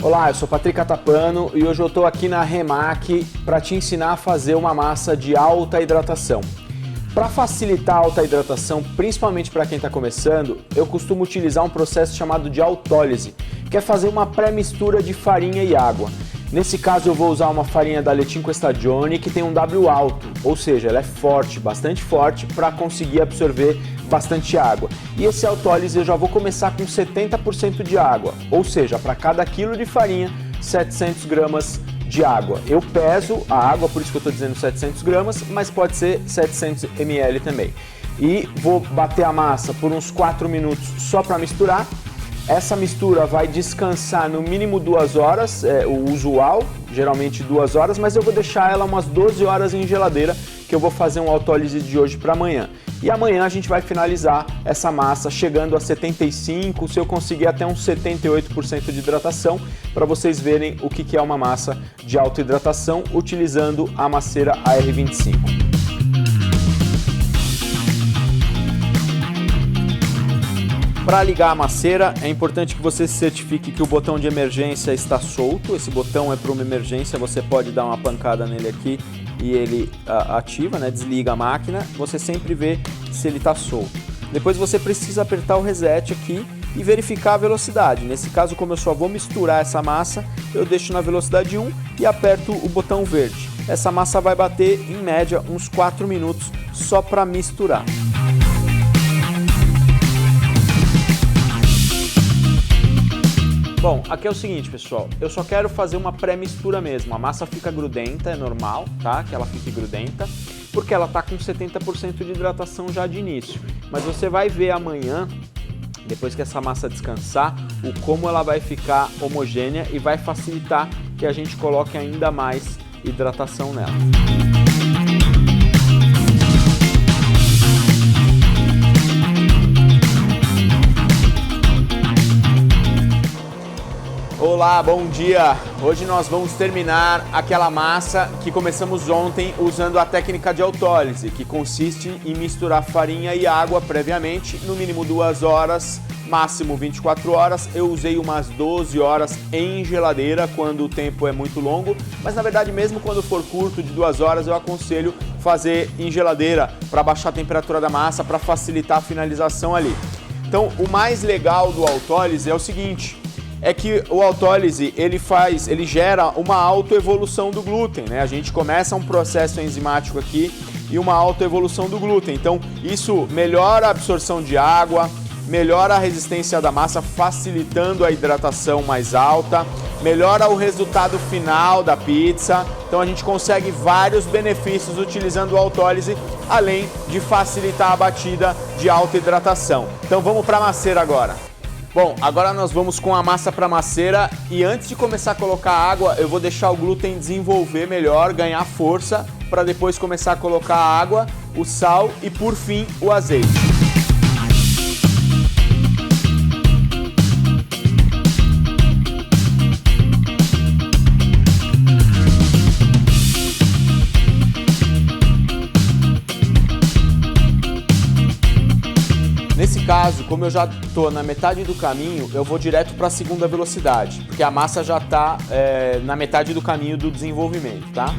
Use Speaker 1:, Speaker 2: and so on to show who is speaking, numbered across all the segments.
Speaker 1: Olá, eu sou Patrick Catapano e hoje eu estou aqui na Remac para te ensinar a fazer uma massa de alta hidratação. Para facilitar a alta hidratação, principalmente para quem está começando, eu costumo utilizar um processo chamado de autólise, que é fazer uma pré-mistura de farinha e água. Nesse caso eu vou usar uma farinha da Le Cinque Stagioni que tem um W alto, ou seja, ela é forte, bastante forte para conseguir absorver bastante água. E esse autólise eu já vou começar com 70% de água, ou seja, para cada quilo de farinha, 700 gramas de água. Eu peso a água, por isso que eu estou dizendo 700 gramas, mas pode ser 700 ml também. E vou bater a massa por uns 4 minutos só para misturar. Essa mistura vai descansar no mínimo 2 horas, o usual, geralmente 2 horas, mas eu vou deixar ela umas 12 horas em geladeira, que eu vou fazer um autólise de hoje para amanhã. E amanhã a gente vai finalizar essa massa chegando a 75%, se eu conseguir até uns 78% de hidratação, para vocês verem o que é uma massa de alta hidratação utilizando a masseira AR25. Para ligar a masseira, é importante que você se certifique que o botão de emergência está solto. Esse botão é para uma emergência, você pode dar uma pancada nele aqui e ele ativa, né? Desliga a máquina. Você sempre vê se ele está solto. Depois você precisa apertar o reset aqui e verificar a velocidade. Nesse caso, como eu só vou misturar essa massa, eu deixo na velocidade 1 e aperto o botão verde. Essa massa vai bater, em média, uns 4 minutos só para misturar. Bom, aqui é o seguinte, pessoal, eu só quero fazer uma pré-mistura mesmo. A massa fica grudenta, é normal, tá? Que ela fique grudenta, porque ela tá com 70% de hidratação já de início. Mas você vai ver amanhã, depois que essa massa descansar, como ela vai ficar homogênea e vai facilitar que a gente coloque ainda mais hidratação nela. Olá, bom dia! Hoje nós vamos terminar aquela massa que começamos ontem usando a técnica de autólise, que consiste em misturar farinha e água previamente, no mínimo 2 horas, máximo 24 horas. Eu usei umas 12 horas em geladeira quando o tempo é muito longo, mas na verdade mesmo quando for curto de 2 horas eu aconselho fazer em geladeira para baixar a temperatura da massa, para facilitar a finalização ali. Então o mais legal do autólise é o seguinte, é que o autólise ele gera uma autoevolução do glúten, né? A gente começa um processo enzimático aqui e uma autoevolução do glúten. Então isso melhora a absorção de água, melhora a resistência da massa, facilitando a hidratação mais alta, melhora o resultado final da pizza. Então a gente consegue vários benefícios utilizando o autólise, além de facilitar a batida de alta hidratação. Então vamos para a masseira agora. Bom, agora nós vamos com a massa para masseira e antes de começar a colocar água, eu vou deixar o glúten desenvolver melhor, ganhar força, para depois começar a colocar a água, o sal e por fim o azeite. Nesse caso, como eu já estou na metade do caminho, eu vou direto para a segunda velocidade, porque a massa já está na metade do caminho do desenvolvimento, tá?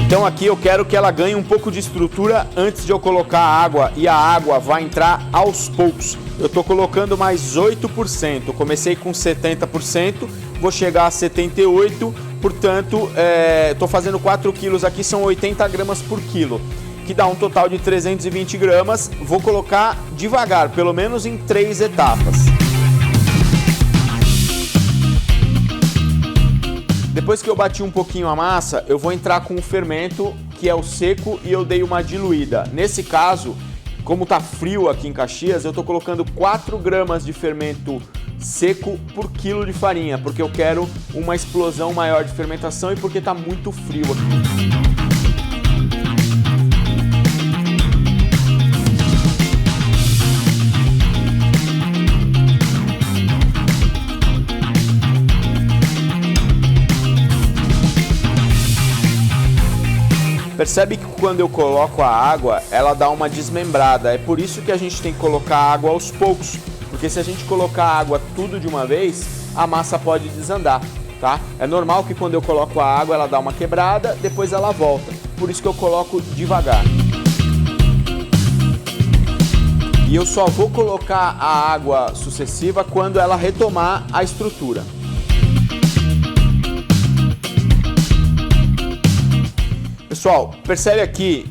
Speaker 1: Então aqui eu quero que ela ganhe um pouco de estrutura antes de eu colocar a água, e a água vai entrar aos poucos. Eu estou colocando mais 8%, eu comecei com 70%, vou chegar a 78%, portanto, estou fazendo 4 quilos aqui, são 80 gramas por quilo. Que dá um total de 320 gramas, vou colocar devagar, pelo menos em 3 etapas. Depois que eu bati um pouquinho a massa, eu vou entrar com o fermento, que é o seco, e eu dei uma diluída. Nesse caso, como tá frio aqui em Caxias, eu estou colocando 4 gramas de fermento seco por quilo de farinha, porque eu quero uma explosão maior de fermentação e porque tá muito frio aqui. Percebe que quando eu coloco a água, ela dá uma desmembrada. É por isso que a gente tem que colocar a água aos poucos, porque se a gente colocar água tudo de uma vez, a massa pode desandar, tá? É normal que quando eu coloco a água ela dá uma quebrada, depois ela volta, por isso que eu coloco devagar. E eu só vou colocar a água sucessiva quando ela retomar a estrutura. Pessoal, percebe aqui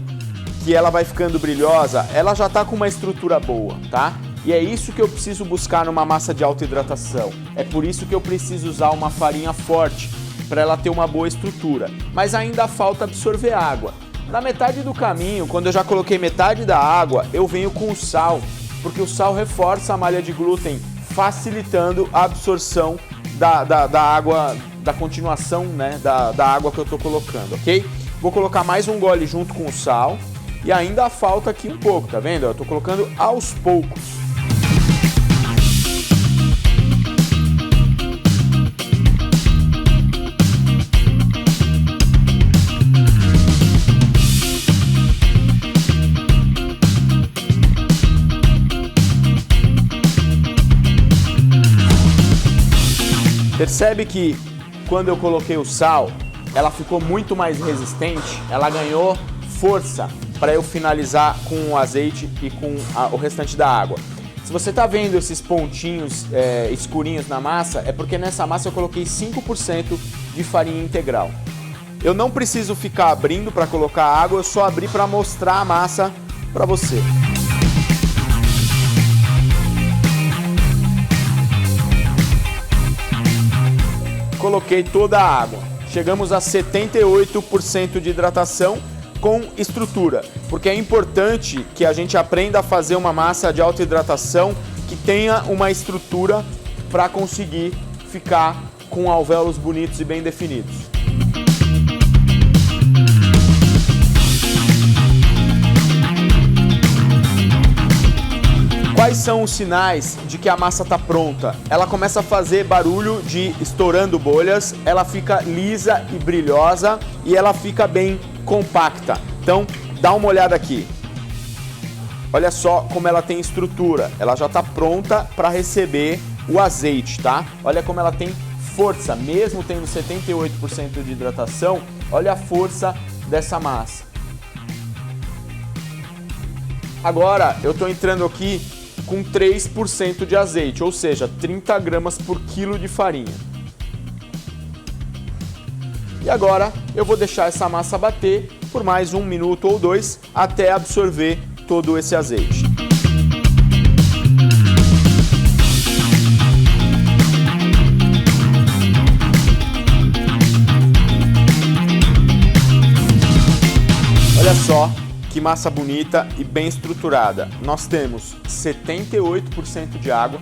Speaker 1: que ela vai ficando brilhosa, ela já está com uma estrutura boa, tá? E é isso que eu preciso buscar numa massa de alta hidratação. É por isso que eu preciso usar uma farinha forte, para ela ter uma boa estrutura. Mas ainda falta absorver água. Na metade do caminho, quando eu já coloquei metade da água, eu venho com o sal, porque o sal reforça a malha de glúten, facilitando a absorção da água, da continuação, né, da água que eu estou colocando, ok? Vou colocar mais um gole junto com o sal e ainda falta aqui um pouco, tá vendo? Eu estou colocando aos poucos. Percebe que quando eu coloquei o sal, ela ficou muito mais resistente, ela ganhou força para eu finalizar com o azeite e com o restante da água. Se você está vendo esses pontinhos escurinhos na massa, é porque nessa massa eu coloquei 5% de farinha integral. Eu não preciso ficar abrindo para colocar água, eu só abri para mostrar a massa para você. Coloquei toda a água. Chegamos a 78% de hidratação com estrutura, porque é importante que a gente aprenda a fazer uma massa de alta hidratação que tenha uma estrutura para conseguir ficar com alvéolos bonitos e bem definidos. Quais são os sinais de que a massa está pronta? Ela começa a fazer barulho de estourando bolhas, ela fica lisa e brilhosa e ela fica bem compacta. Então, dá uma olhada aqui. Olha só como ela tem estrutura. Ela já está pronta para receber o azeite, tá? Olha como ela tem força, mesmo tendo 78% de hidratação, olha a força dessa massa. Agora, eu estou entrando aqui com 3% de azeite, ou seja, 30 gramas por quilo de farinha. E agora eu vou deixar essa massa bater por mais 1 minuto ou 2 até absorver todo esse azeite. Olha só que massa bonita e bem estruturada. Nós temos 78% de água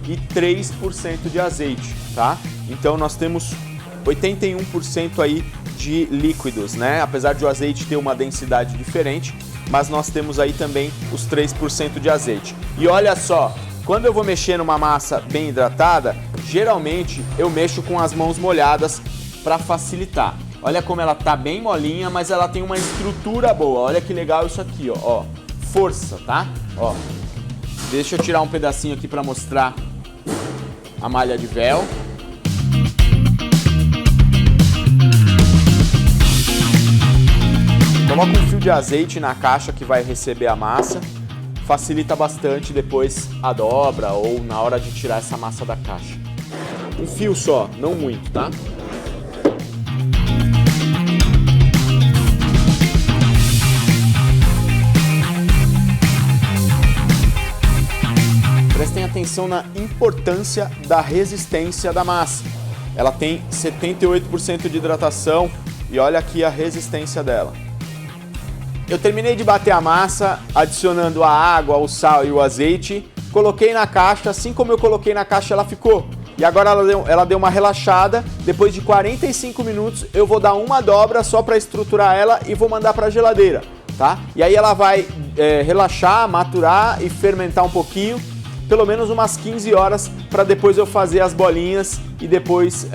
Speaker 1: e 3% de azeite, tá? Então nós temos 81% aí de líquidos, né? Apesar de o azeite ter uma densidade diferente, mas nós temos aí também os 3% de azeite. E olha só, quando eu vou mexer numa massa bem hidratada, geralmente eu mexo com as mãos molhadas para facilitar. Olha como ela tá bem molinha, mas ela tem uma estrutura boa. Olha que legal isso aqui, ó. Força, tá? Ó. Deixa eu tirar um pedacinho aqui para mostrar a malha de véu. Coloca um fio de azeite na caixa que vai receber a massa. Facilita bastante depois a dobra ou na hora de tirar essa massa da caixa. Um fio só, não muito, tá? Prestem atenção na importância da resistência da massa. Ela tem 78% de hidratação e olha aqui a resistência dela. Eu terminei de bater a massa, adicionando a água, o sal e o azeite. Coloquei na caixa, assim como eu coloquei na caixa ela ficou. E agora ela deu uma relaxada. Depois de 45 minutos eu vou dar uma dobra só para estruturar ela e vou mandar para a geladeira, tá? E aí ela vai relaxar, maturar e fermentar um pouquinho. Pelo menos umas 15 horas para depois eu fazer as bolinhas e depois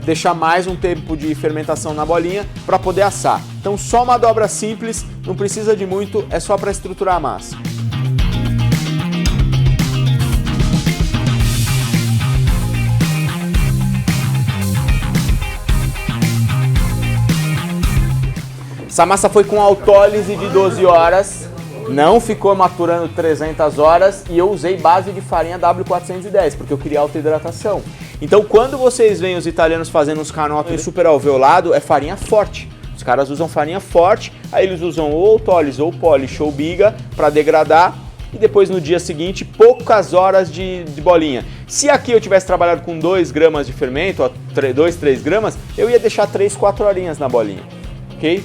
Speaker 1: deixar mais um tempo de fermentação na bolinha para poder assar. Então só uma dobra simples, não precisa de muito, é só para estruturar a massa. Essa massa foi com autólise de 12 horas, não ficou maturando 300 horas e eu usei base de farinha W410, porque eu queria alta hidratação. Então quando vocês veem os italianos fazendo uns canotos super alveolado, é farinha forte. Os caras usam farinha forte, aí eles usam ou autólise ou polish ou biga para degradar e depois no dia seguinte poucas horas de bolinha. Se aqui eu tivesse trabalhado com 2 gramas de fermento, 2, 3 gramas, eu ia deixar 3, 4 horinhas na bolinha, ok?